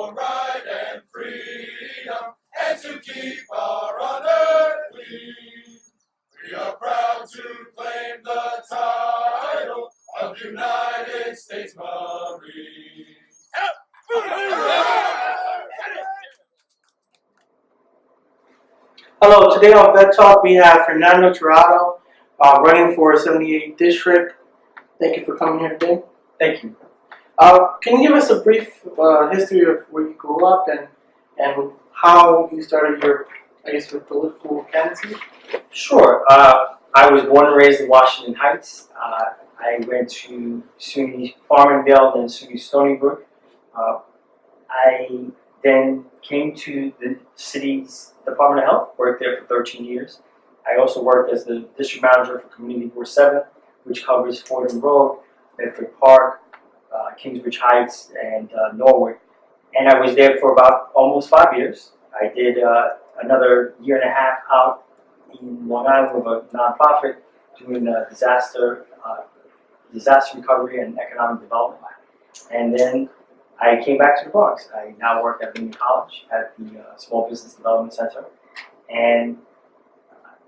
for right and freedom, and to keep our honor clean. We are proud to claim the title of United States Marine. Hello, today on Vet Talk we have Fernando Tirado running for 78th District. Thank you for coming here today. Thank you. Can you give us a brief history of where you grew up and how you started your political candidacy? Sure. I was born and raised in Washington Heights. I went to SUNY Farmingdale, then SUNY Stony Brook. I then came to the city's Department of Health, worked there for 13 years. I also worked as the district manager for Community Board 7, which covers Fordham Road, Bedford Park, Kingsbridge Heights, and Norwood. And I was there for about almost 5 years. I did another year and a half out in Long Island with a nonprofit doing disaster recovery and economic development. And then I came back to the Bronx. I now work at Lincoln College at the Small Business Development Center. And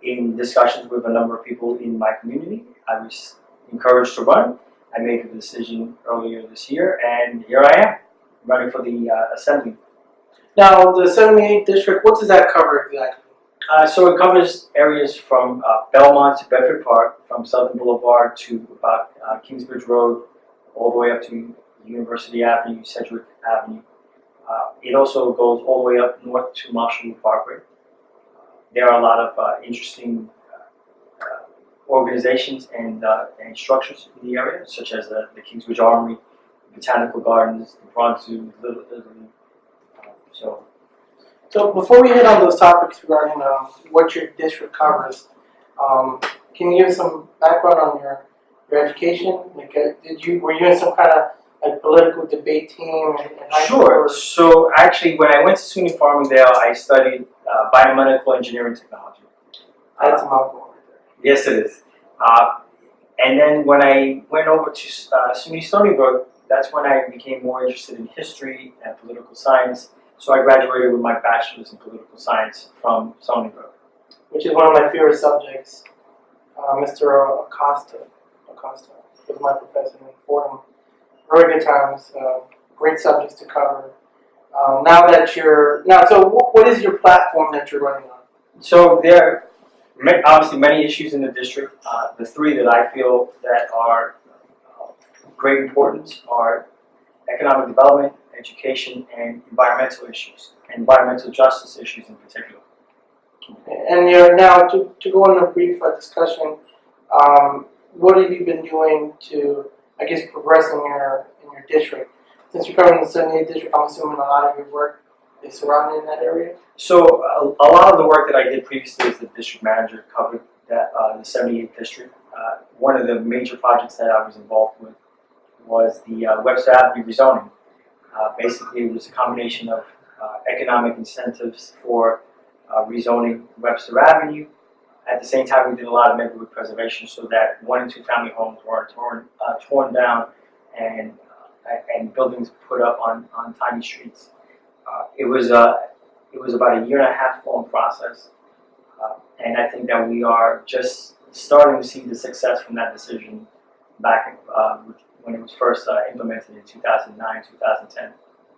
in discussions with a number of people in my community, I was encouraged to run. I made the decision earlier this year, and here I am, running for the Assembly. Now, the 78th District, what does that cover exactly? So it covers areas from Belmont to Bedford Park, from Southern Boulevard to about Kingsbridge Road, all the way up to University Avenue, Sedgwick Avenue. It also goes all the way up north to Marshall Parkway. There are a lot of interesting organizations and structures in the area, such as the Kingsbridge Armory, Botanical Gardens, the Bronx Zoo, Little Italy. So before we hit on those topics regarding what your district covers, can you give some background on your education? Like, were you in some kind of political debate team? Sure. So actually, when I went to SUNY Farmingdale, I studied biomedical engineering technology. That's a mouthful. Yes, it is. And then when I went over to SUNY Stony Brook, that's when I became more interested in history and political science. So I graduated with my bachelor's in political science from Stony Brook. Which is one of my favorite subjects. Mr. Acosta was my professor in Fordham. Very good times, great subjects to cover. So what is your platform that you're running on? So there are obviously many issues in the district. The three that I feel that are great importance are economic development, education, and environmental issues, and environmental justice issues in particular. Okay. And you're now to go on a brief discussion. What have you been doing to, progress in your district? Since you're covering the 78th District, I'm assuming a lot of your work is surrounding that area? So a lot of the work that I did previously as the district manager covered that the 78th District. One of the major projects that I was involved with was the Webster Avenue rezoning. Basically, it was a combination of economic incentives for rezoning Webster Avenue. At the same time, we did a lot of neighborhood preservation so that 1- and 2-family homes weren't torn down and buildings put up on tiny streets. It was about a year and a half long process, and I think that we are just starting to see the success from that decision back when it was first implemented in 2009, 2010.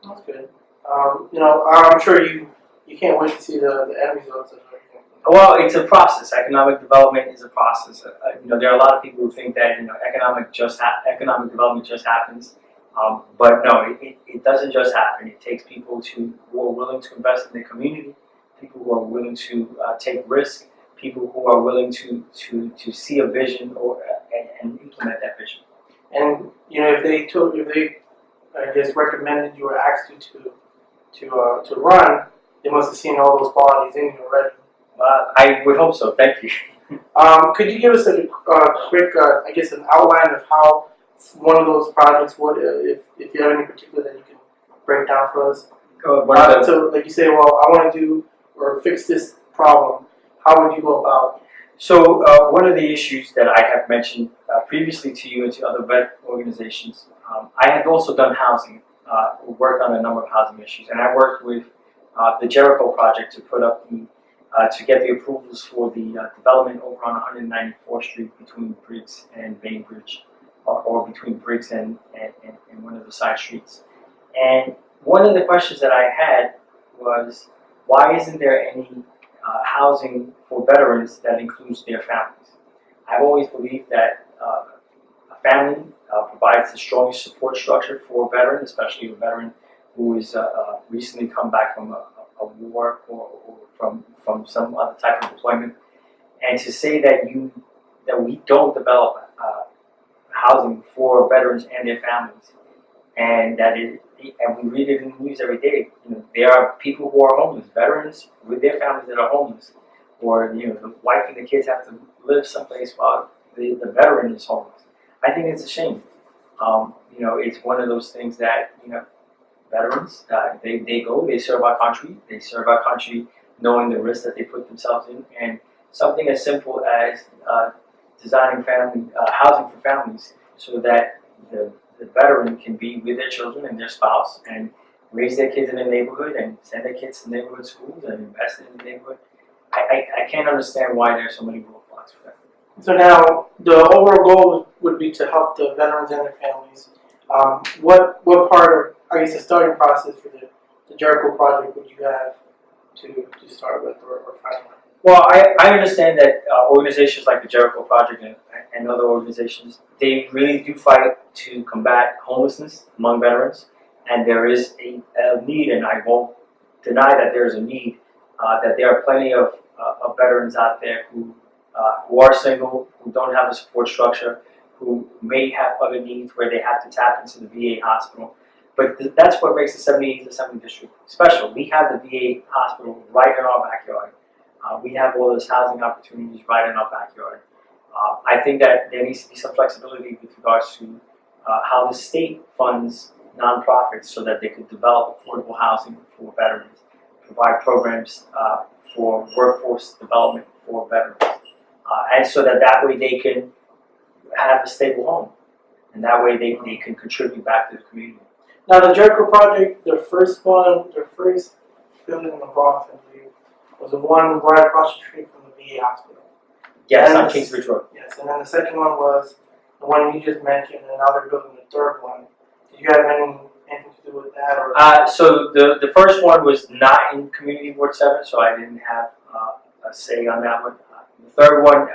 That's good. I'm sure you can't wait to see the end results of everything. Well, it's a process. Economic development is a process. There are a lot of people who think that economic development just happens, but no, it doesn't just happen. It takes people who are willing to invest in their community, people who are willing to take risk, people who are willing to see a vision and implement that vision. And if they recommended you or asked you to run, they must have seen all those qualities in you already. I would hope so. Thank you. Could you give us a quick, an outline of how one of those projects would, if you have any particular that you can break down for us? So, like you say, well, I want to do or fix this problem. How would you go about it? So, one of the issues that I have mentioned previously to you and to other vet organizations, I have also done housing worked on a number of housing issues, and I worked with the Jericho project to put up to get the approvals for the development over on 194th Street between Briggs and Bainbridge, or between Briggs and one of the side streets. And one of the questions that I had was, why isn't there any housing for veterans that includes their families? I've always believed that a family provides the strongest support structure for a veteran, especially a veteran who is recently come back from a war or from some other type of employment. And to say that we don't develop housing for veterans and their families, and and we read it in the news every day. There are people who are homeless, veterans with their families that are homeless, or the wife and the kids have to live someplace while the veteran is homeless. I think it's a shame. It's one of those things that veterans they serve our country knowing the risk that they put themselves in, and something as simple as designing housing for families so that the veteran can be with their children and their spouse and raise their kids in the neighborhood and send their kids to neighborhood schools and invest in the neighborhood. I can't understand why there's so many roadblocks for that. So now, the overall goal would be to help the veterans and their families. What part of, I guess, the starting process for the Jericho project would you have to start with or find out? Well, I understand that organizations like the Jericho Project and other organizations, they really do fight to combat homelessness among veterans, and there is a need, and I won't deny that there is a need, that there are plenty of veterans out there who are single, who don't have a support structure, who may have other needs where they have to tap into the VA hospital. But that's what makes the 78th Assembly District special. We have the VA hospital right in our backyard. We have all those housing opportunities right in our backyard. I think that there needs to be some flexibility with regards to how the state funds nonprofits so that they could develop affordable housing for veterans, provide programs for workforce development for veterans, and so that way they can have a stable home, and that way they can contribute back to the community. Now, the Jericho project, their first building in the Bronx, I believe, was the one right across the street from the VA hospital. Yes, And on Kingsbridge Road. Yes, and then the second one was the one you just mentioned, and now they're building the third one. Did you have anything to do with that? Or? So the first one was not in Community Board 7, so I didn't have a say on that one. The third one,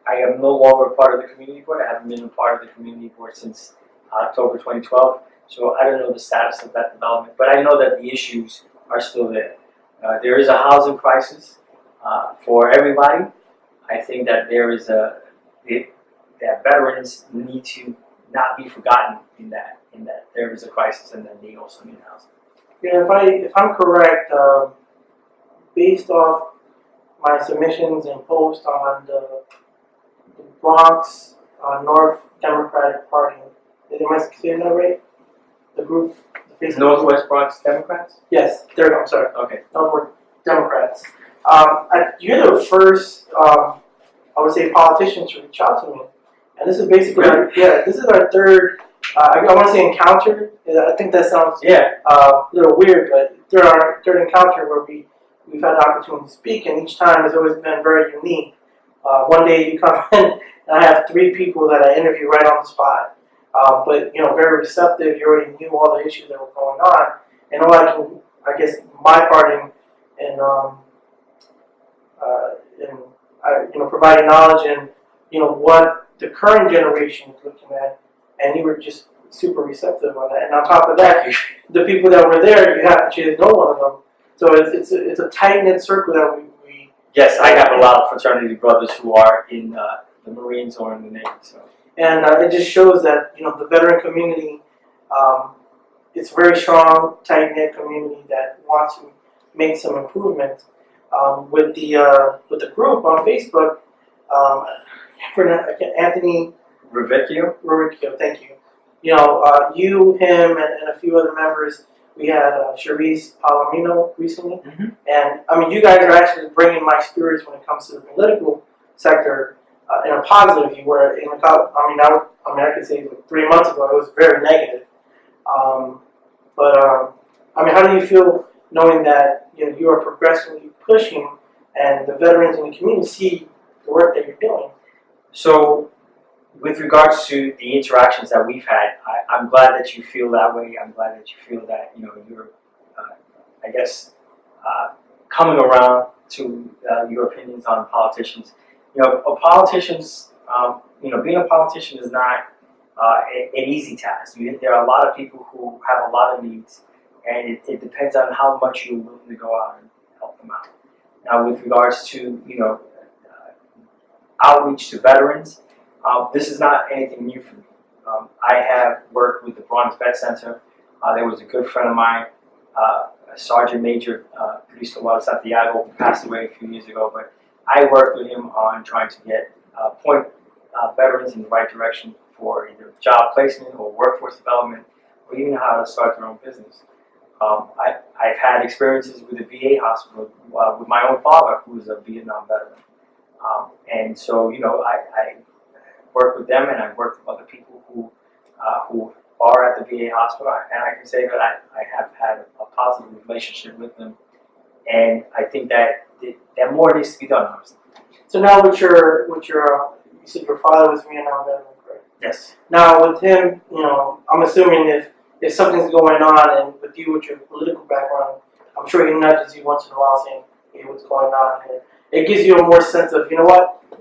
I am no longer part of the Community Board. I haven't been a part of the Community Board since October 2012, so I don't know the status of that development, but I know that the issues are still there. There is a housing crisis for everybody. I think that that veterans need to not be forgotten in that there is a crisis and that they also need housing. Yeah, if I'm correct, based off my submissions and posts on the Bronx North Democratic Party, am I saying that right? The group, the Facebook Northwest Bronx Democrats? Yes, there. I'm sorry. Okay. Northwest Democrats. You're the first, I would say, politician to reach out to me, and this is basically, this is our third. I want to say encounter. I think that sounds a little weird, but they're our third encounter where we've had the opportunity to speak, and each time has always been very unique. One day you come in, and I have 3 people that I interview right on the spot. But very receptive. You already knew all the issues that were going on, and all I guess, my part in providing knowledge and what the current generation is looking at, and you were just super receptive on that. And on top of that, the people that were there, you happen to know one of them. So it's a tight knit circle that we. Yes, I have a lot of fraternity brothers who are in the Marines or in the Navy. So. And it just shows that the veteran community, it's a very strong, tight knit community that wants to make some improvements. With the group on Facebook, Anthony Rivicchio, thank you. You, him, and a few other members. We had Charisse Palomino recently, and I mean, you guys are actually bringing my spirits when it comes to the political sector in a positive view. Where I could say 3 months ago it was very negative. But I mean, how do you feel knowing that you are progressively pushing, and the veterans in the community see the work that you're doing? So, with regards to the interactions that we've had, I'm glad that you feel that way. I'm glad that you feel that you're, I guess, coming around to your opinions on politicians. Politicians. Being a politician is not an easy task. There are a lot of people who have a lot of needs, and it depends on how much you're willing to go out and help them out. Now, with regards to outreach to veterans, this is not anything new for me. I have worked with the Bronx Vet Center. There was a good friend of mine, Sergeant Major Gonzalo Santiago, who passed away a few years ago, but I worked with him on trying to get point veterans in the right direction for either job placement or workforce development, or even how to start their own business. I've had experiences with the VA hospital with my own father, who was a Vietnam veteran. And so, I work with them, and I work with other people who are at the VA hospital, and I can say that I have had a positive relationship with them, and I think that more needs to be done, honestly. So now, you said your father was Vietnam veteran, correct? Yes. Now with him, I'm assuming if something's going on, and with you with your political background, I'm sure he nudges you once in a while, saying, "Hey, what's going on here?" It gives you a more sense of,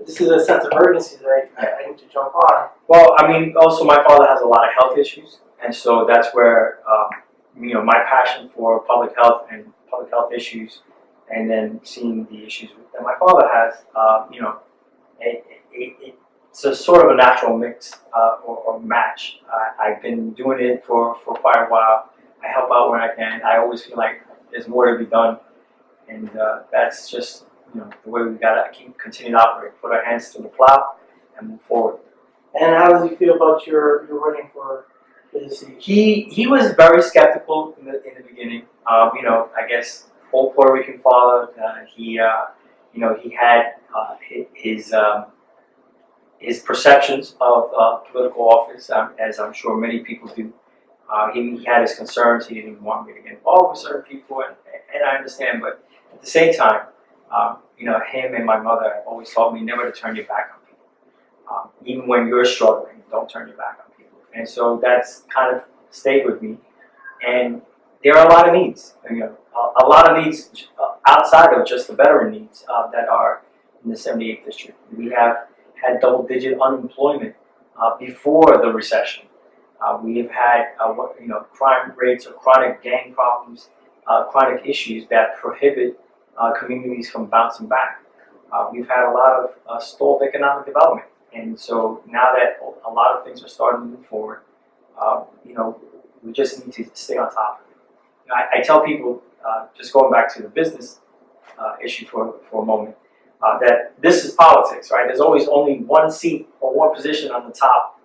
this is a sense of urgency that I need to jump on. Well, I mean, also my father has a lot of health issues, and so that's where my passion for public health and public health issues, and then seeing the issues that my father has, it's a sort of a natural mix or match. I've been doing it for quite a while. I help out when I can. I always feel like there's more to be done, and that's just the way we gotta continue to operate. Put our hands to the plow and move forward. And how does he feel about your running for the seat? He was very skeptical in the beginning. I guess old Puerto Rican father. He had his perceptions of political office, as I'm sure many people do. He had his concerns. He didn't want me to get involved with certain people, and I understand. But at the same time, him and my mother have always told me never to turn your back on people. Even when you're struggling, don't turn your back on people. And so that's kind of stayed with me. And there are a lot of needs. A lot of needs outside of just the veteran needs that are in the 78th district. We have had double-digit unemployment before the recession. We have had crime rates or chronic gang problems, chronic issues that prohibit communities from bouncing back. We've had a lot of stalled economic development, and so now that a lot of things are starting to move forward, we just need to stay on top of it. I tell people, just going back to the business issue for a moment, that this is politics, right? There's always only one seat or one position on the top,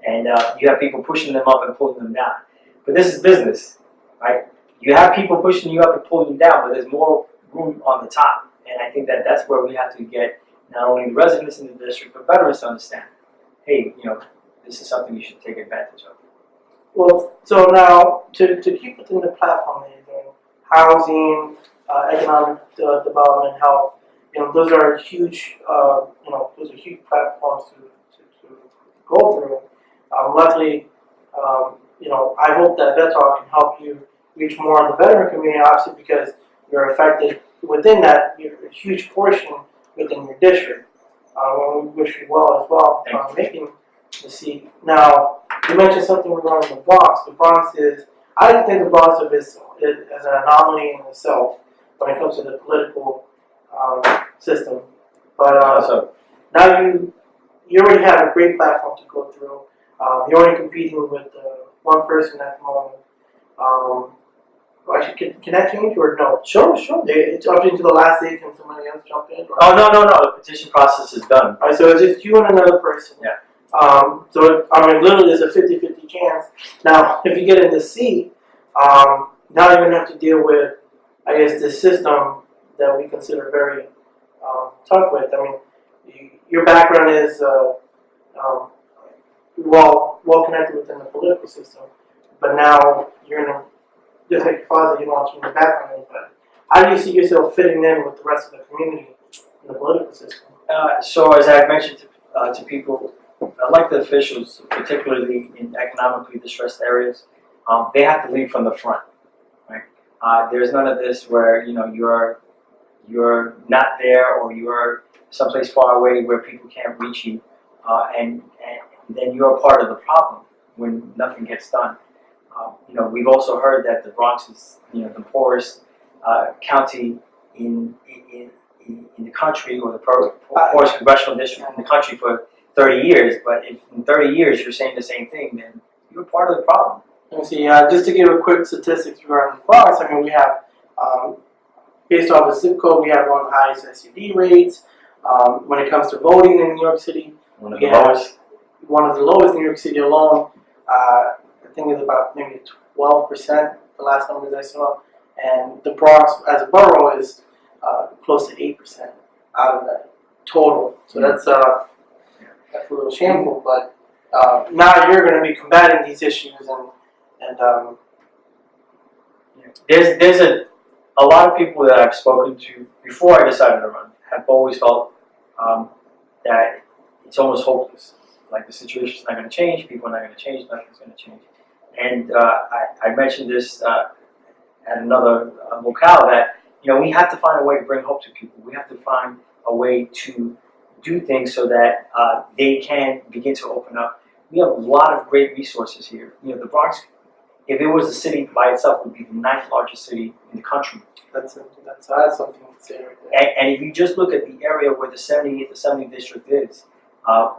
and you have people pushing them up and pulling them down. But this is business, right? You have people pushing you up and pulling you down, but there's more room on the top. And I think that that's where we have to get not only the residents in the district, but veterans to understand, hey, this is something you should take advantage of. Well, so now, to keep within the platform that you're doing, housing, economic development, health, those are huge, huge platforms to go through. Luckily, I hope that VetTalk can help you reach more of the veteran community, obviously, because you're affected within that, you're a huge portion within your district. We wish you well as well on making the seat. Now, you mentioned something regarding the Bronx. The Bronx is, I like to think the Bronx is as an anomaly in itself when it comes to the political system. But now you already have a great platform to go through. You're only competing with one person at the moment. Actually, can that change or no? Sure. It's up into the last day. Can somebody else jump in? Or? Oh, no. The petition process is done. All right, so it's just you and another person. Yeah. So, literally, there's a 50-50 chance. Now, if you get in the seat, now you're going to have to deal with, I guess, this system that we consider very tough with. Your background is well connected within the political system, but now you're in a like your father, you don't want to turn your back on anybody. How do you see yourself fitting in with the rest of the community in the political system? So as I mentioned to people, elected officials, particularly in economically distressed areas, they have to lead from the front. Right? There's none of this where you're not there or you're someplace far away where people can't reach you, and then you're a part of the problem when nothing gets done. We've also heard that the Bronx is the poorest county in the country, or the poorest congressional district in the country for 30 years. But if in 30 years you're saying the same thing, then you're part of the problem. Let me see. Just to give a quick statistics regarding the Bronx, I mean, we have, based off the zip code, we have one of the highest SUV rates. When it comes to voting in New York City, One of the lowest. One of the lowest in New York City alone. I think it's about maybe 12%, the last numbers I saw. And the Bronx as a borough is close to 8% out of that total. So that's a little shameful. But now you're going to be combating these issues, and there's a lot of people that I've spoken to before I decided to run have always felt that it's almost hopeless. Like the situation's not going to change, people are not going to change, nothing's going to change. And I mentioned this at another locale that we have to find a way to bring hope to people. We have to find a way to do things so that they can begin to open up. We have a lot of great resources here. The Bronx, if it was a city by itself, would be the 9th largest city in the country. that's something to say right there. And if you just look at the area where the 78th Assembly District is,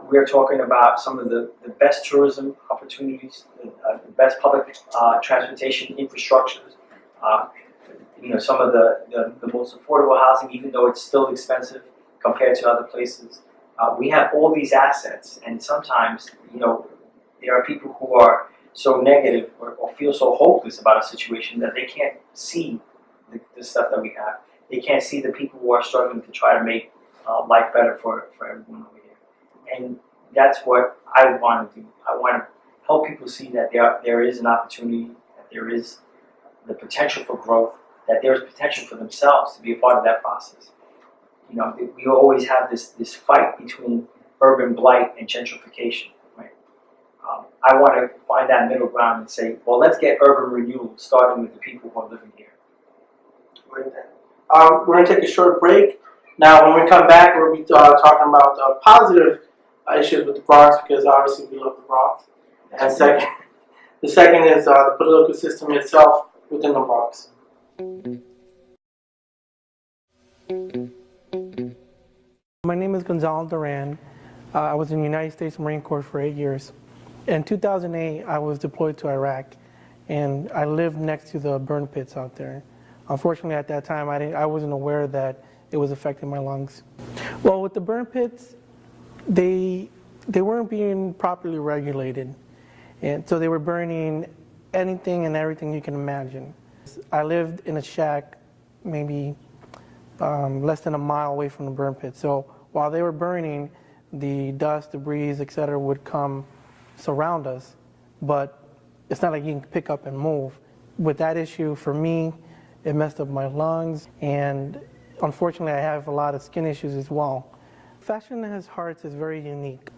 we're talking about some of the best tourism opportunities, the best public transportation infrastructures, some of the most affordable housing, even though it's still expensive compared to other places. We have all these assets, and sometimes, there are people who are so negative or feel so hopeless about a situation that they can't see the stuff that we have. They can't see the people who are struggling to try to make life better for everyone over here. And that's what I want to do. I want to help people see that there is an opportunity, that there is the potential for growth, that there is potential for themselves to be a part of that process. We always have this fight between urban blight and gentrification, right? I want to find that middle ground and say, well, let's get urban renewal starting with the people who are living here. Right there. We're going to take a short break. Now, when we come back, we'll be talking about positive issues with the Bronx, because obviously we love the Bronx. And the second is the political system itself within the Bronx. My name is Gonzalo Duran. I was in the United States Marine Corps for 8 years. In 2008, I was deployed to Iraq, and I lived next to the burn pits out there. Unfortunately, at that time, I wasn't aware that it was affecting my lungs. Well, with the burn pits, they weren't being properly regulated, and so they were burning anything and everything you can imagine. I lived in a shack maybe less than a mile away from the burn pit. So while they were burning, the dust, debris, etc. would come surround us, but it's not like you can pick up and move. With that issue, for me, it messed up my lungs, and unfortunately I have a lot of skin issues as well. Fashion as Hearts is very unique.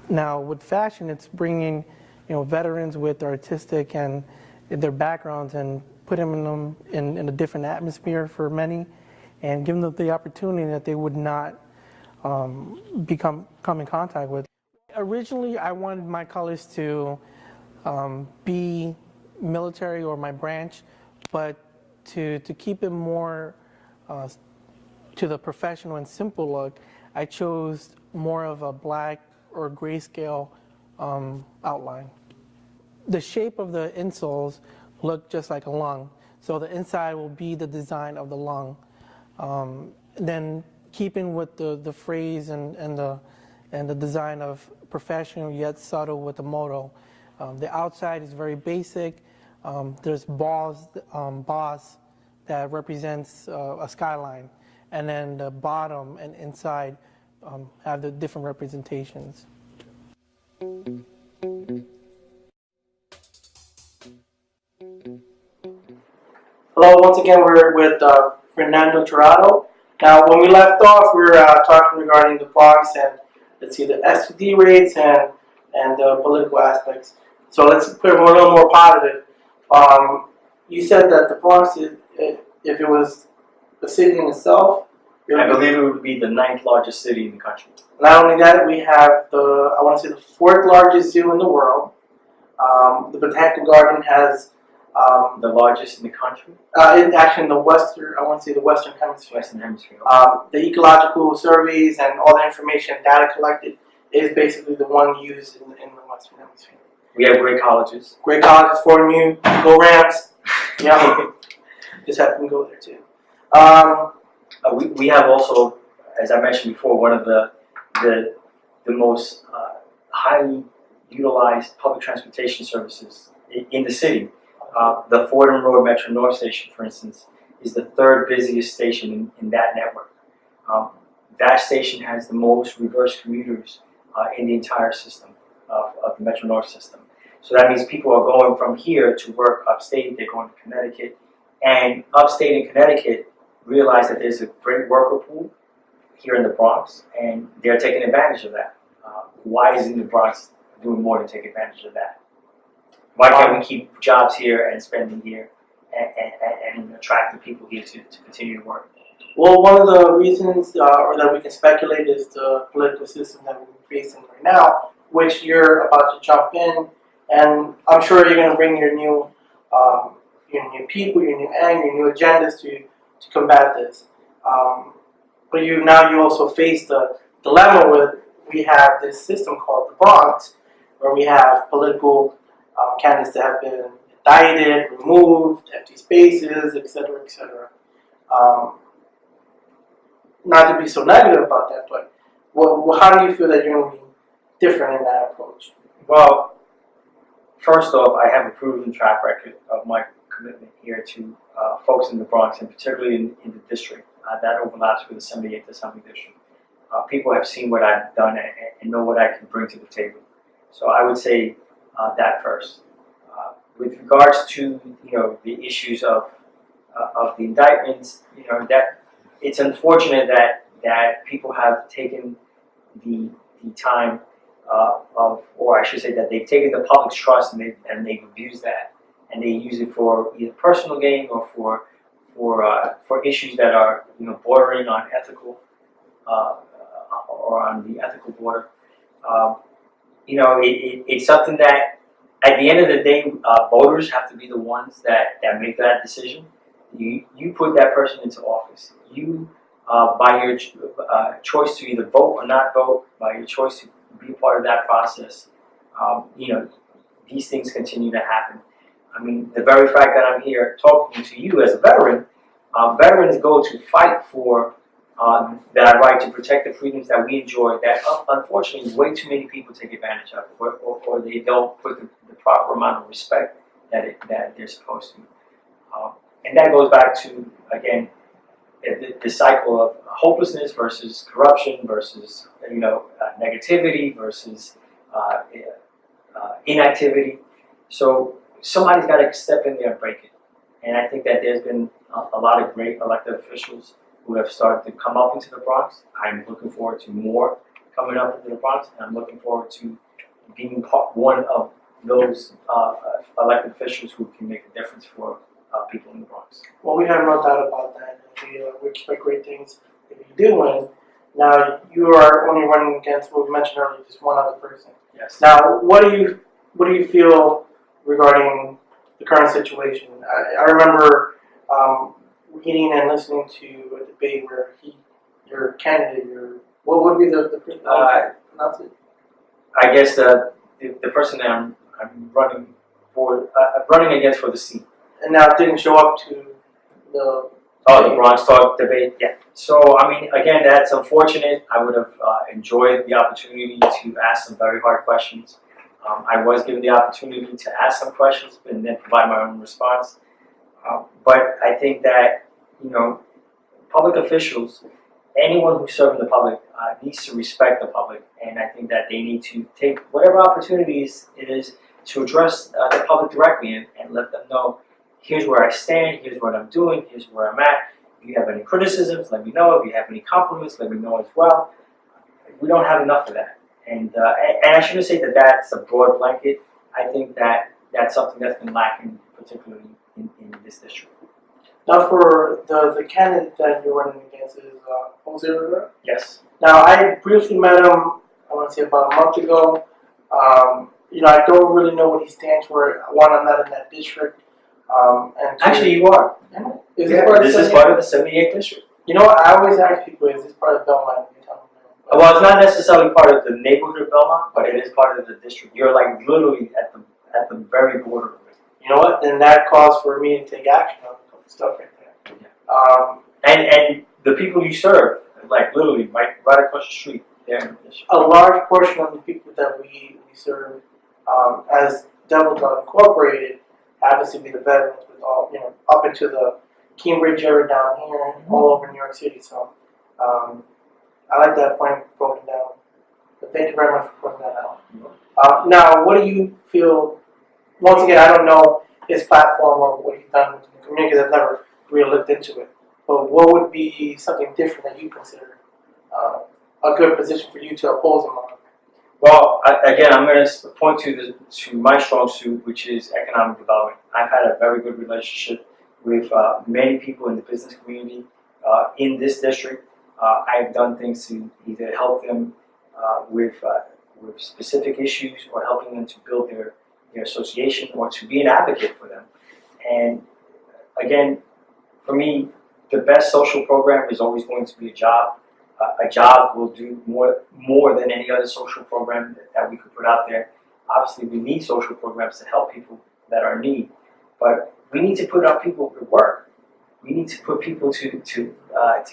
Now with fashion, it's bringing veterans with artistic and their backgrounds and putting them in a different atmosphere for many, and giving them the opportunity that they would not come in contact with. Originally, I wanted my colors to be military or my branch, but to keep it more to the professional and simple look, I chose more of a black or grayscale outline. The shape of the insoles look just like a lung, so the inside will be the design of the lung. Then keeping with the phrase and the design of professional yet subtle with the motto. The outside is very basic. There's boss that represents a skyline, and then the bottom and inside have the different representations. Hello, once again, we're with Fernando Tirado. Now, when we left off, we were talking regarding the Bronx and, let's see, the STD rates and the political aspects. So let's put it a little more positive. You said that the Bronx, if it was the city in itself, I believe it would be the 9th largest city in the country. Not only that, we have I want to say the 4th largest zoo in the world. The Botanical Garden has The largest in the country? actually in the western, I want to say the Western Hemisphere. Western Hemisphere. The ecological surveys and all the information data collected is basically the one used in the Western Hemisphere. We have great colleges. Great colleges for you. Go Rams. Yeah. Just have them go there too. We have also, as I mentioned before, one of the most highly utilized public transportation services in the city. The Fordham Road Metro North Station, for instance, is the 3rd busiest station in that network. That station has the most reverse commuters in the entire system of the Metro North system. So that means people are going from here to work upstate, they're going to Connecticut, and upstate in Connecticut realize that there's a great worker pool here in the Bronx, and they're taking advantage of that. Why isn't the Bronx doing more to take advantage of that? Why can't we keep jobs here and spending here and attract the people here to continue to work? Well, one of the reasons, or that we can speculate, is the political system that we're facing right now, which you're about to jump in, and I'm sure you're going to bring your new people, your new anger, your new agendas to combat this. But you also face the dilemma with we have this system called the Bronx, where we have political candidates that have been indicted, removed, empty spaces, etc., etc. Not to be so negative about that, but how do you feel that you're going to be different in that approach? Well, first off, I have a proven track record of my commitment here to folks in the Bronx, and particularly in the district. That overlaps with the 78th Assembly District. People have seen what I've done and know what I can bring to the table. So I would say that first. With regards to the issues of the indictments, that it's unfortunate that people have taken the time or I should say that they've taken the public's trust and they've abused that, and they use it for either personal gain or for issues that are bordering on ethical or on the ethical border. It's something that at the end of the day, voters have to be the ones that make that decision. You put that person into office. You, by your choice to either vote or not vote, by your choice to be a part of that process, these things continue to happen. I mean, the very fact that I'm here talking to you as a veteran, veterans go to fight for that right to protect the freedoms that we enjoy that unfortunately way too many people take advantage of, or they don't put the proper amount of respect that they're supposed to. And that goes back to, again, the cycle of hopelessness versus corruption versus negativity versus inactivity. So somebody's got to step in there and break it. And I think that there's been a lot of great elected officials who have started to come up into the Bronx. I'm looking forward to more coming up into the Bronx, and I'm looking forward to being one of those elected officials who can make a difference for people in the Bronx. Well, we have no doubt about that. We expect great things if you do win. Now, you are only running against what we mentioned earlier, just one other person. Yes. Now, what do you feel regarding the current situation? I remember reading and listening to a debate where your candidate, what would be the announce it? I guess the person that I'm running against for the seat. And now it didn't show up to the Bronx Talk debate. Yeah. So I mean, again, that's unfortunate. I would have enjoyed the opportunity to ask some very hard questions. I was given the opportunity to ask some questions and then provide my own response. But I think that public officials, anyone who's serving the public, needs to respect the public, and I think that they need to take whatever opportunities it is to address the public directly and let them know, here's where I stand, here's what I'm doing, here's where I'm at. If you have any criticisms, let me know. If you have any compliments, let me know as well. We don't have enough of that. And I shouldn't say that that's a broad blanket. I think that that's something that's been lacking, particularly in this district. Now, for the candidate that you're running against is Jose Rivera? Yes. Now, I briefly met him, I want to say about a month ago. I don't really know what he stands for. One, I'm not in that district. And two, Actually, you are. Is this is part of the 78th district. You know what? I always ask people, is this part of Belmont? Well, it's not necessarily part of the neighborhood of Belmont, but it is part of the district. You're like literally at the very border of it. You know what? Then that calls for me to take action on stuff right there. Yeah. And the people you serve, like literally right across the street, there in the district. A large portion of the people that we serve, as Devil Dog Incorporated, happens to be the veterans with all, up into the Cambridge area down here, all over New York City. So, I like that point broken down. But thank you very much for putting that out. Now, what do you feel? Once again, I don't know his platform or what he's done in the community because I've never really looked into it. But what would be something different that you consider a good position for you to oppose him on? Well, again, I'm going to point to my strong suit, which is economic development. I've had a very good relationship with many people in the business community in this district. I've done things to either help them with specific issues or helping them to build their association or to be an advocate for them. And again, for me, the best social program is always going to be a job. A job will do more than any other social program that we could put out there. Obviously, we need social programs to help people that are in need, but we need to put out people to work. We need to put people to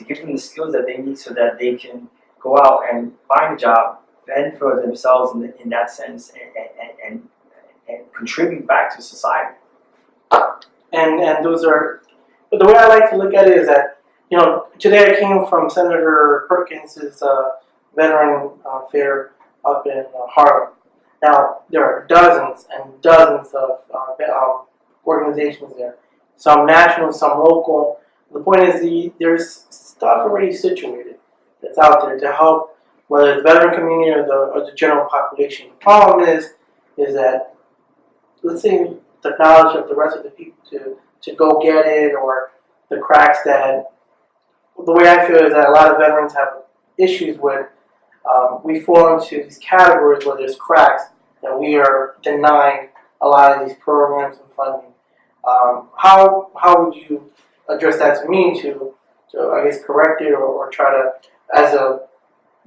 give them the skills that they need so that they can go out and find a job, fend for themselves in that sense, and contribute back to society. And those are, but the way I like to look at it is that, today I came from Senator Perkins's veteran fair up in Harlem. Now, there are dozens and dozens of organizations there. Some national, some local. The point is there's stuff already situated that's out there to help, whether it's the veteran community or the general population. The problem is that, let's say, the knowledge of the rest of the people to go get it, or the cracks that, the way I feel is that a lot of veterans have issues with, we fall into these categories where there's cracks that we are denying a lot of these programs and funding. How would you address that to me to I guess correct it or try to, as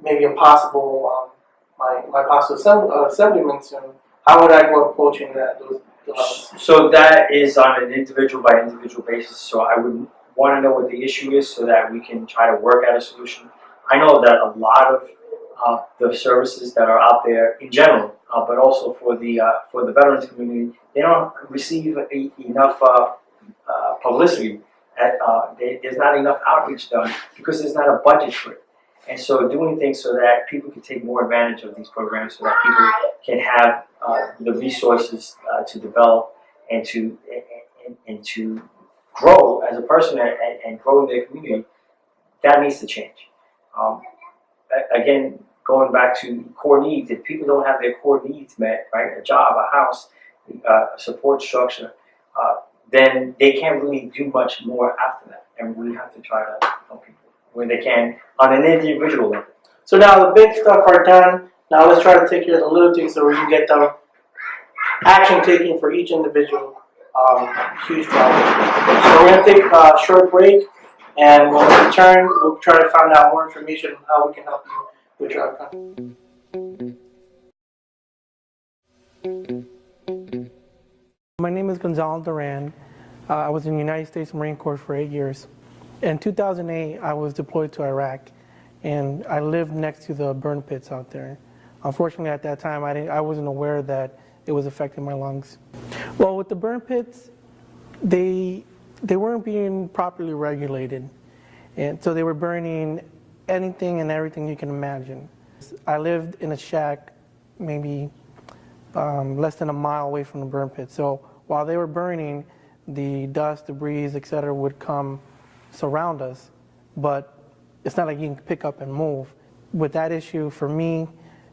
maybe a possible my possible assemblyman soon, how would I go approaching those dilemmas? So that is on an individual by individual basis. So I would want to know what the issue is so that we can try to work out a solution. I know that a lot of the services that are out there in general, but also for the veterans community, they don't receive enough publicity. There's not enough outreach done because there's not a budget for it. And so doing things so that people can take more advantage of these programs so that people can have the resources to develop and to grow as a person and grow in their community, that needs to change. Again, going back to core needs, if people don't have their core needs met, right, a job, a house, a support structure, then they can't really do much more after that. And we have to try to help people where they can on an individual level. So now the big stuff are done. Now let's try to take care of the little things so we can get them action taken for each individual huge problem. So we're going to take a short break, and when we return, we'll try to find out more information on how we can help you with your outcome. My name is Gonzalo Duran. I was in the United States Marine Corps for 8 years. In 2008, I was deployed to Iraq, and I lived next to the burn pits out there. Unfortunately, at that time, I wasn't aware that it was affecting my lungs. Well, with the burn pits, they weren't being properly regulated, and so they were burning anything and everything you can imagine. I lived in a shack, maybe less than a mile away from the burn pit. So while they were burning, the dust, debris, etc., would come surround us, but it's not like you can pick up and move. With that issue, for me,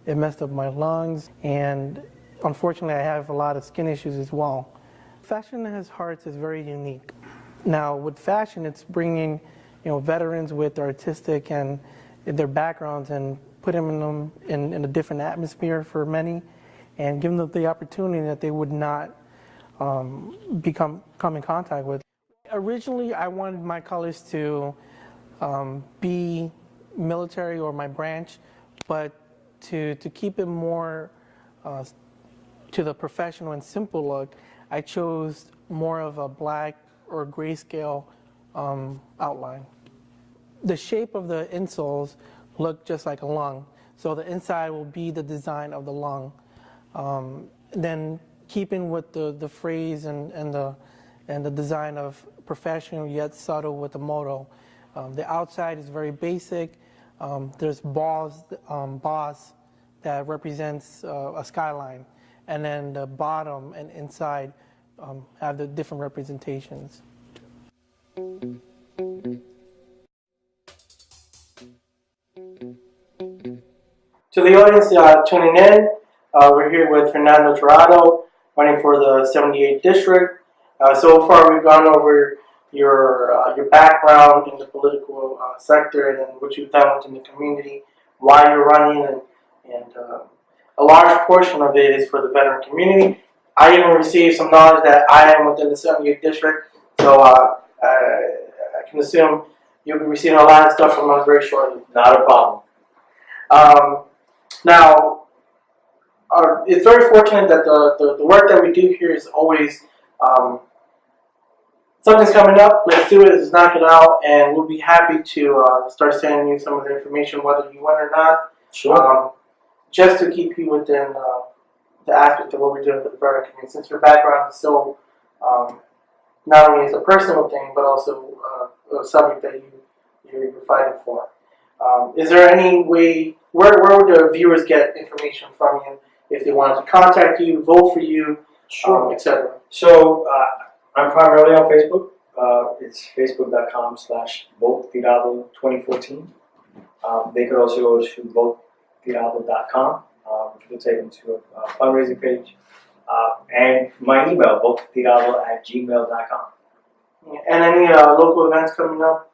it messed up my lungs, and unfortunately, I have a lot of skin issues as well. Fashion Has Hearts is very unique. Now, with fashion, it's bringing, veterans with artistic and their backgrounds and putting them in a different atmosphere for many, and giving them the opportunity that they would not come in contact with. Originally, I wanted my colors to be military or my branch, but to keep it more to the professional and simple look, I chose more of a black or grayscale outline. The shape of the insoles look just like a lung, so the inside will be the design of the lung. Then keeping with the phrase and the design of professional yet subtle with the motto. The outside is very basic. There's boss that represents a skyline, and then the bottom and inside have the different representations. To the audience tuning in, we're here with Fernando Tirado, running for the 78th District. So far we've gone over your background in the political sector and then what you've done within the community, why you're running, and a large portion of it is for the veteran community. I even received some knowledge that I am within the 78th District, so I can assume you'll be receiving a lot of stuff from us very shortly. Not a problem. Now, it's very fortunate that the work that we do here is always something's coming up, let's do it, let's knock it out, and we'll be happy to start sending you some of the information, whether you want or not. Sure. Just to keep you within the aspect of what we're doing for the veteran community, since your background is so, not only as a personal thing, but also a subject that you're fighting for. Is there any way, where would the viewers get information from you if they wanted to contact you, vote for you, Sure. etc.? So I'm primarily on Facebook. It's facebook.com/votetirado2014. They could also go to votetirado.com, which will take them to a fundraising page. And my email, votetirado@gmail.com. And any local events coming up?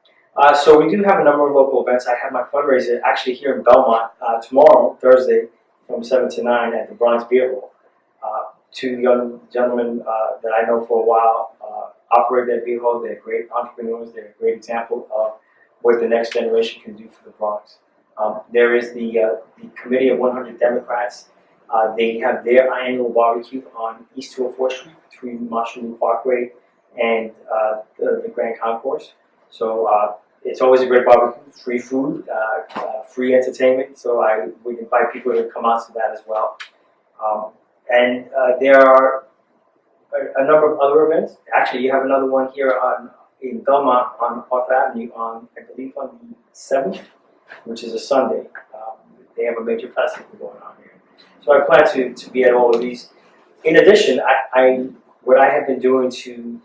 So we do have a number of local events. I have my fundraiser actually here in Belmont tomorrow, Thursday, from 7 to 9 at the Bronx Beer Hall. Two young gentlemen that I know for a while operate that beer hall. They're great entrepreneurs. They're a great example of what the next generation can do for the Bronx. There is the Committee of 100 Democrats. They have their annual barbecue on East 204th Street between Marshall Loop Parkway and the Grand Concourse. So it's always a great barbecue, free food, free entertainment. So I would invite people to come out to that as well. And there are a number of other events. Actually, you have another one here in Belmont on Arthur Avenue I believe on the 7th, which is a Sunday. They have a major festival going on here. So I plan to be at all of these. In addition, what I have been doing to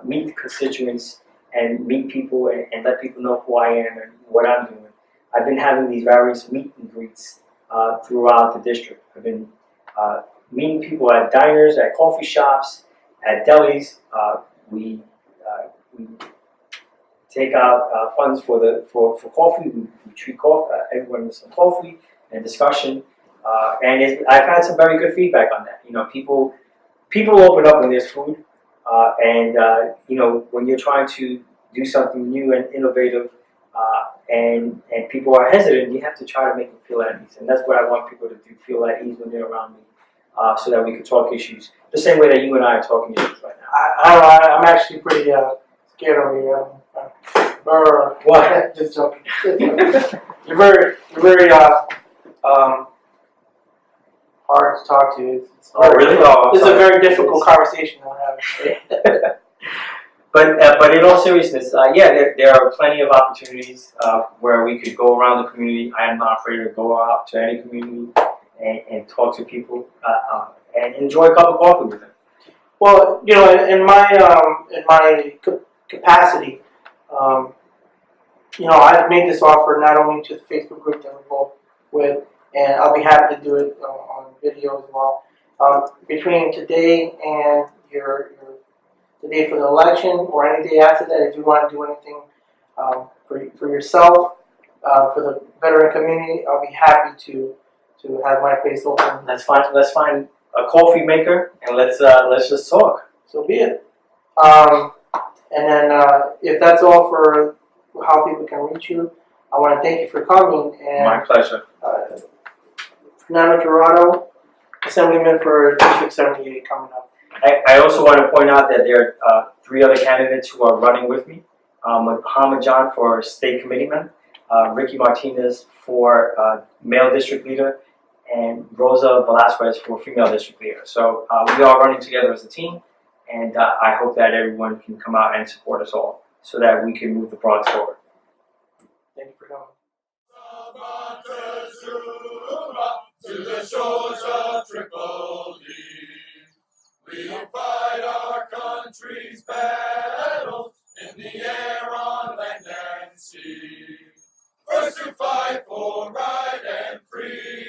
meet the constituents and meet people and let people know who I am and what I'm doing, I've been having these various meet and greets throughout the district. I've been meeting people at diners, at coffee shops, at delis. We take out funds for coffee. We treat everyone with some coffee and discussion. And I've had some very good feedback on that. People open up when there's food, and when you're trying to do something new and innovative, and people are hesitant, you have to try to make them feel at ease. And that's what I want people to do: feel at ease when they're around me. So that we can talk issues the same way that you and I are talking issues right now. I'm actually pretty scared of you. What? Just joking. You're very hard to talk to. Oh, really? It's a very difficult conversation that we're having. But in all seriousness, there are plenty of opportunities where we could go around the community. I am not afraid to go out to any community and talk to people and enjoy a cup of coffee with them. Well, in my capacity, um, I've made this offer not only to the Facebook group that we're both with, and I'll be happy to do it on video as well. Between today and the day for the election, or any day after that, if you want to do anything for yourself, for the veteran community, I'll be happy to have my face open. Let's find a coffee maker and let's just talk. So be it. And then if that's all for how people can reach you, I want to thank you for coming. And My pleasure. Fernando Tirado, Assemblyman for District 78, coming up. I also want to point out that there are 3 other candidates who are running with me. Muhammad John for State Committeeman, Ricky Martinez for Male District Leader, and Rosa Velasquez for Female District Leader. So we are running together as a team, and I hope that everyone can come out and support us all so that we can move the Bronx forward. Thank you for coming. To the shores of Tripoli, we fight our country's battles in the air, on land and sea. First to fight for right and free.